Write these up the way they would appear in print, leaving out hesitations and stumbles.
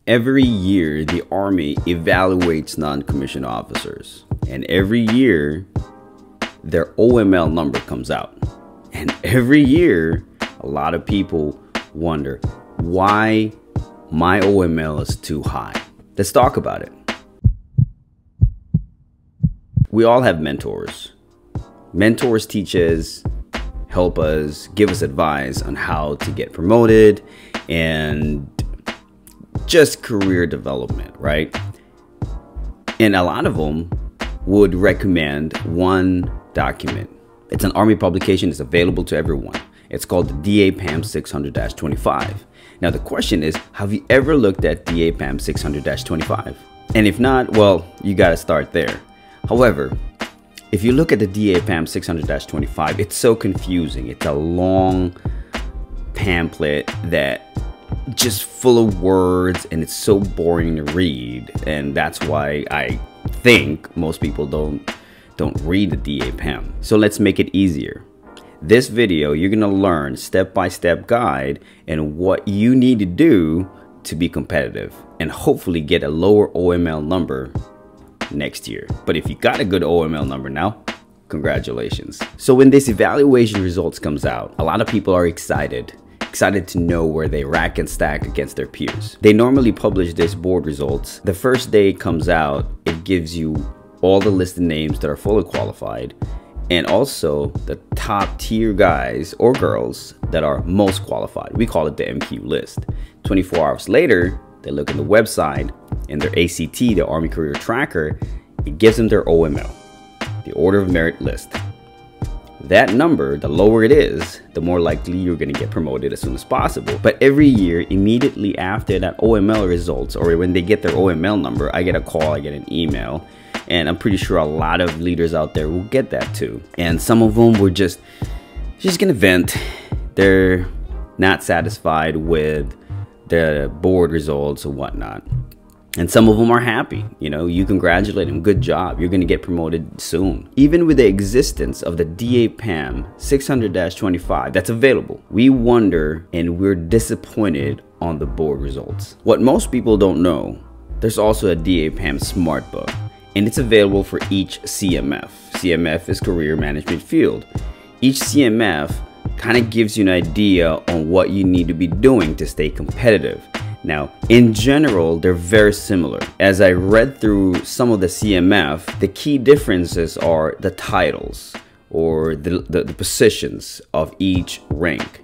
Every year, the Army evaluates non-commissioned officers, and every year, their OML number comes out. And every year, a lot of people wonder why my OML is too high. Let's talk about it. We all have mentors. Mentors teach us, help us, give us advice on how to get promoted and just career development, right? And a lot of them would recommend one document. It's an Army publication. It's available to everyone. It's called the DAPAM 600-25. Now the question is, have you ever looked at DAPAM 600-25? And if not, well, you got to start there. However, if you look at the DAPAM 600-25, it's so confusing. It's a long pamphlet that just full of words, and it's so boring to read. And that's why I think most people don't read the DAPAM. So let's make it easier. This video, you're gonna learn step-by-step guide and what you need to do to be competitive and hopefully get a lower OML number next year. But if you got a good OML number now, congratulations. So when this evaluation results comes out, a lot of people are excited to know where they rack and stack against their peers. They normally publish this board results. The first day it comes out, it gives you all the listed names that are fully qualified, and also the top tier guys or girls that are most qualified. We call it the MQ list. 24 hours later, they look at the website and their ACT, the Army Career Tracker, it gives them their OML, the Order of Merit list. That number, the lower it is, the more likely you're going to get promoted as soon as possible. But every year, immediately after that OML results, or when they get their OML number, I get a call, I get an email. And I'm pretty sure a lot of leaders out there will get that too. And some of them were just gonna vent. They're not satisfied with the board results or whatnot. And some of them are happy. You know, you congratulate them. Good job. You're gonna get promoted soon. Even with the existence of the DAPAM 600-25 that's available, we wonder and we're disappointed on the board results. What most people don't know, there's also a DAPAM Smart Book. And it's available for each CMF. CMF is Career Management Field. Each CMF kind of gives you an idea on what you need to be doing to stay competitive. Now, in general, they're very similar. As I read through some of the CMF, the key differences are the titles or the positions of each rank.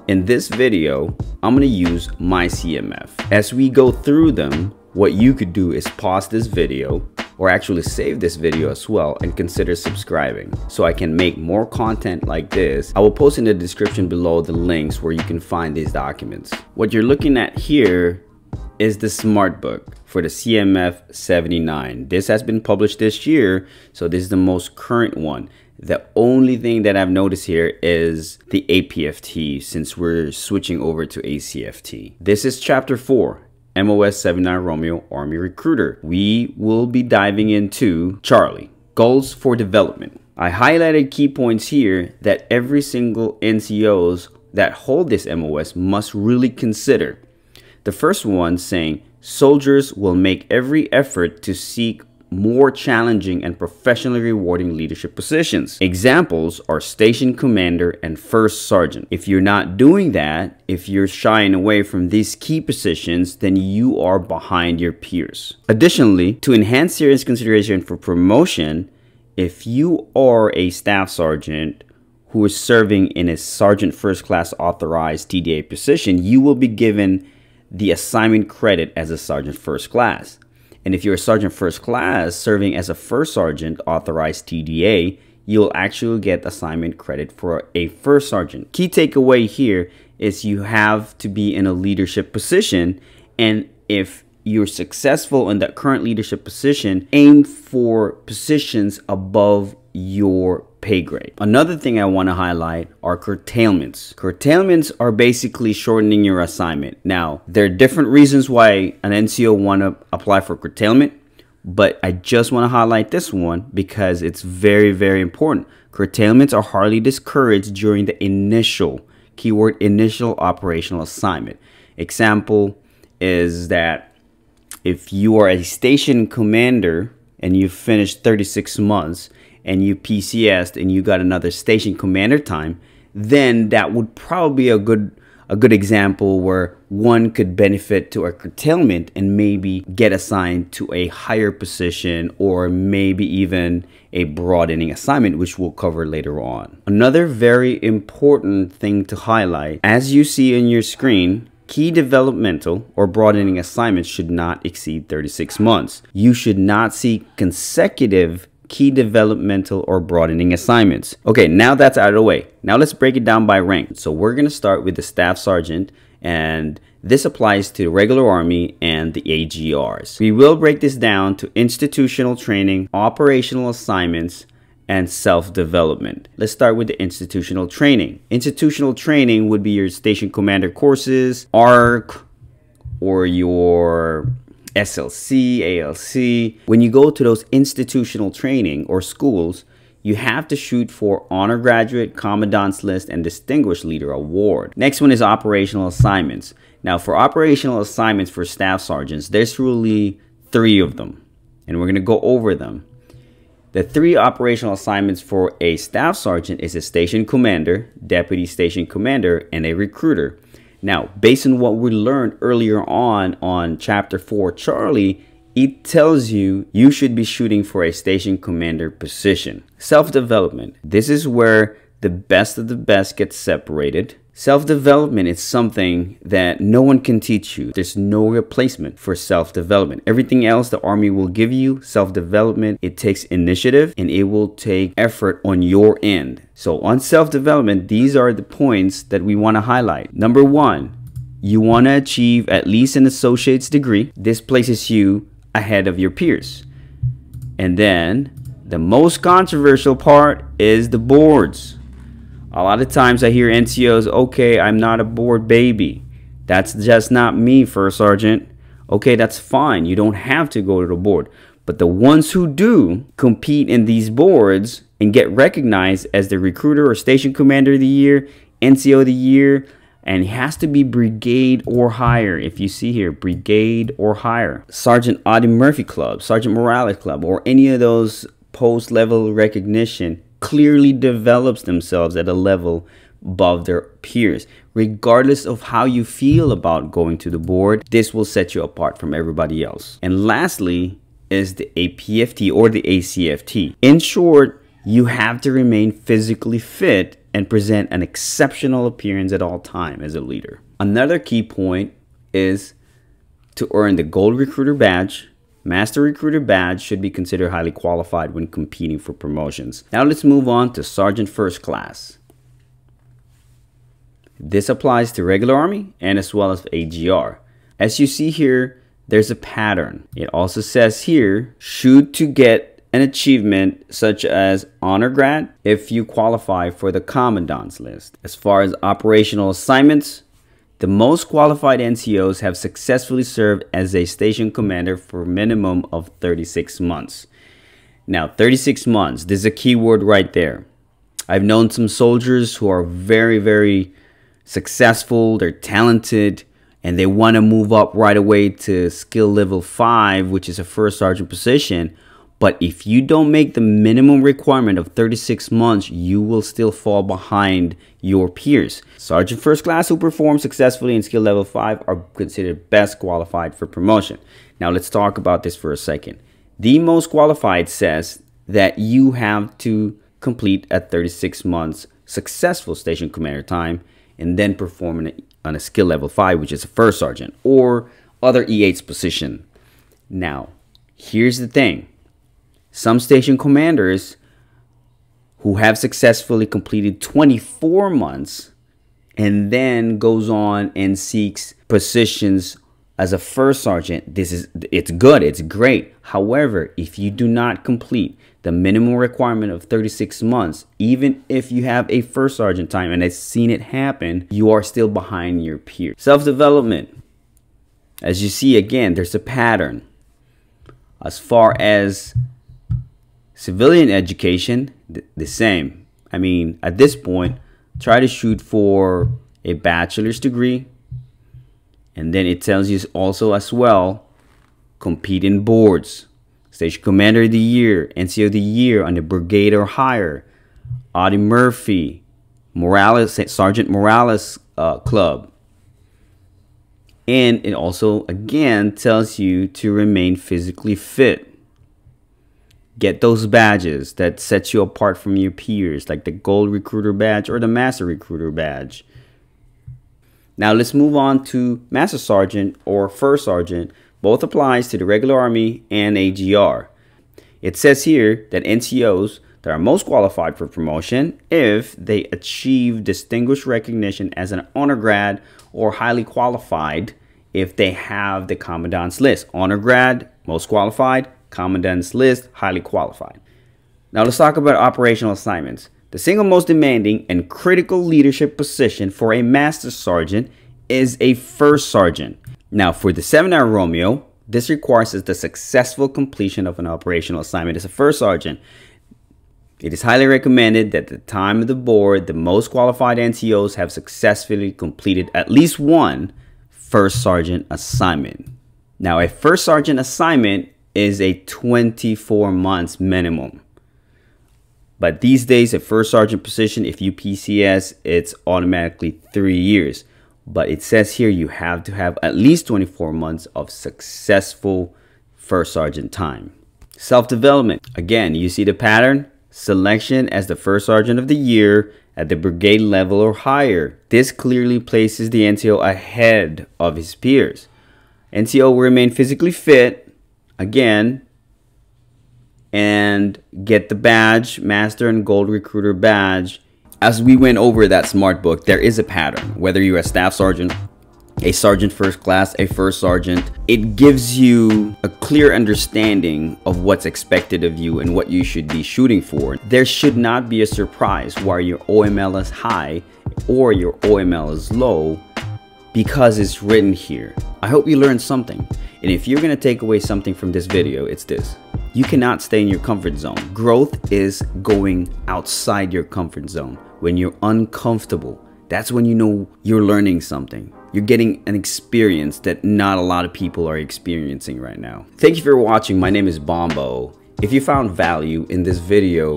In this video, I'm going to use my CMF. As we go through them, what you could do is pause this video, or actually save this video as well, and consider subscribing so I can make more content like this. I will post in the description below the links where you can find these documents. What you're looking at here is the Smart Book for the CMF 79. This has been published this year, so this is the most current one. The only thing that I've noticed here is the APFT, since we're switching over to ACFT. This is chapter 4. MOS 79 Romeo Army Recruiter. We will be diving into Charlie, Goals for Development. I highlighted key points here that every single NCOs that hold this MOS must really consider. The first one saying, soldiers will make every effort to seek more challenging and professionally rewarding leadership positions. Examples are station commander and first sergeant. If you're not doing that, if you're shying away from these key positions, then you are behind your peers. Additionally, to enhance serious consideration for promotion, if you are a staff sergeant who is serving in a sergeant first class authorized TDA position, you will be given the assignment credit as a sergeant first class. And if you're a sergeant first class serving as a first sergeant authorized TDA, you'll actually get assignment credit for a first sergeant. Key takeaway here is you have to be in a leadership position, and if you're successful in that current leadership position, aim for positions above your pay grade. Another thing I want to highlight are curtailments. Curtailments are basically shortening your assignment. Now, there are different reasons why an NCO want to apply for curtailment, but I just want to highlight this one because it's very, very important. Curtailments are hardly discouraged during the initial, keyword initial operational assignment. Example is that if you are a station commander and you finished 36 months and you PCS'd and you got another station commander time, then that would probably be a good example where one could benefit to a curtailment and maybe get assigned to a higher position, or maybe even a broadening assignment, which we'll cover later on. Another very important thing to highlight, as you see in your screen, key developmental or broadening assignments should not exceed 36 months. You should not see consecutive key developmental or broadening assignments. Okay, now that's out of the way. Now let's break it down by rank. So we're going to start with the staff sergeant, and this applies to the regular army and the AGRs. We will break this down to institutional training, operational assignments, and self-development. Let's start with the institutional training. Institutional training would be your station commander courses, ARC, or your SLC, ALC. When you go to those institutional training or schools, you have to shoot for honor graduate, commandant's list, and distinguished leader award. Next one is operational assignments. Now for operational assignments for staff sergeants, there's really 3 of them, and we're going to go over them. The 3 operational assignments for a staff sergeant is a station commander, deputy station commander, and a recruiter. Now, based on what we learned earlier on chapter 4, Charlie, it tells you you should be shooting for a station commander position. Self-development. This is where the best of the best gets separated. Self-development is something that no one can teach you. There's no replacement for self-development. Everything else the Army will give you, self-development, it takes initiative and it will take effort on your end. So on self-development, these are the points that we want to highlight. Number 1, you want to achieve at least an associate's degree. This places you ahead of your peers. And then the most controversial part is the boards. A lot of times I hear NCOs, okay, I'm not a board baby. That's just not me, First Sergeant. Okay, that's fine. You don't have to go to the board. But the ones who do compete in these boards and get recognized as the recruiter or station commander of the year, NCO of the year, and it has to be brigade or higher. If you see here, brigade or higher. Sergeant Audie Murphy Club, Sergeant Morales Club, or any of those post-level recognition clearly develops themselves at a level above their peers. Regardless of how you feel about going to the board, this will set you apart from everybody else. And lastly is the APFT or the ACFT. In short, you have to remain physically fit and present an exceptional appearance at all time as a leader. Another key point is to earn the Gold Recruiter Badge. Master Recruiter Badge should be considered highly qualified when competing for promotions. Now let's move on to Sergeant First Class. This applies to regular Army and as well as AGR. As you see here, there's a pattern. It also says here, shoot to get an achievement such as honor grad if you qualify for the commandant's list. As far as operational assignments, the most qualified NCOs have successfully served as a station commander for a minimum of 36 months. Now, 36 months, this is a key word right there. I've known some soldiers who are very, very successful, they're talented, and they want to move up right away to skill level 5, which is a first sergeant position. But if you don't make the minimum requirement of 36 months, you will still fall behind your peers. Sergeant First Class who perform successfully in skill level 5 are considered best qualified for promotion. Now let's talk about this for a second. The most qualified says that you have to complete a 36 months successful station commander time and then perform on a skill level 5, which is a first sergeant or other E8's position. Now, here's the thing. Some station commanders who have successfully completed 24 months and then goes on and seeks positions as a first sergeant, it's good, it's great. However, if you do not complete the minimum requirement of 36 months, even if you have a first sergeant time, and I've seen it happen, you are still behind your peers. Self-development. As you see, again, there's a pattern. As far as civilian education, the same. I mean, at this point, try to shoot for a bachelor's degree. And then it tells you also as well compete in boards. Station Commander of the Year, NCO of the Year on the brigade or higher. Audie Murphy, Sergeant Morales Club. And it also, again, tells you to remain physically fit. Get those badges that sets you apart from your peers, like the Gold Recruiter Badge or the Master Recruiter Badge. Now let's move on to Master Sergeant or First Sergeant. Both applies to the regular Army and AGR. It says here that NCOs that are most qualified for promotion if they achieve distinguished recognition as an honor grad or highly qualified if they have the Commandant's list. Honor grad, most qualified, Commandant's list, highly qualified. Now let's talk about operational assignments. The single most demanding and critical leadership position for a Master Sergeant is a First Sergeant. Now for the 7-hour Romeo, this requires the successful completion of an operational assignment as a First Sergeant. It is highly recommended that at the time of the board, the most qualified NCOs have successfully completed at least one First Sergeant assignment. Now a First Sergeant assignment is a 24 months minimum. But these days, a First Sergeant position, if you PCS, it's automatically 3 years. But it says here you have to have at least 24 months of successful First Sergeant time. Self-development. Again, you see the pattern. Selection as the First Sergeant of the Year at the brigade level or higher. This clearly places the NCO ahead of his peers. NCO will remain physically fit. Again, and get the badge, Master and Gold Recruiter Badge. As we went over that smart book, there is a pattern. Whether you're a Staff Sergeant, a Sergeant First Class, a First Sergeant, it gives you a clear understanding of what's expected of you and what you should be shooting for. There should not be a surprise why your OML is high or your OML is low because it's written here. I hope you learned something. And if you're going to take away something from this video, it's this. You cannot stay in your comfort zone. Growth is going outside your comfort zone. When you're uncomfortable, that's when you know you're learning something. You're getting an experience that not a lot of people are experiencing right now. Thank you for watching. My name is Bombo. If you found value in this video,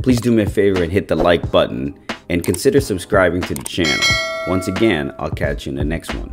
please do me a favor and hit the like button and consider subscribing to the channel. Once again, I'll catch you in the next one.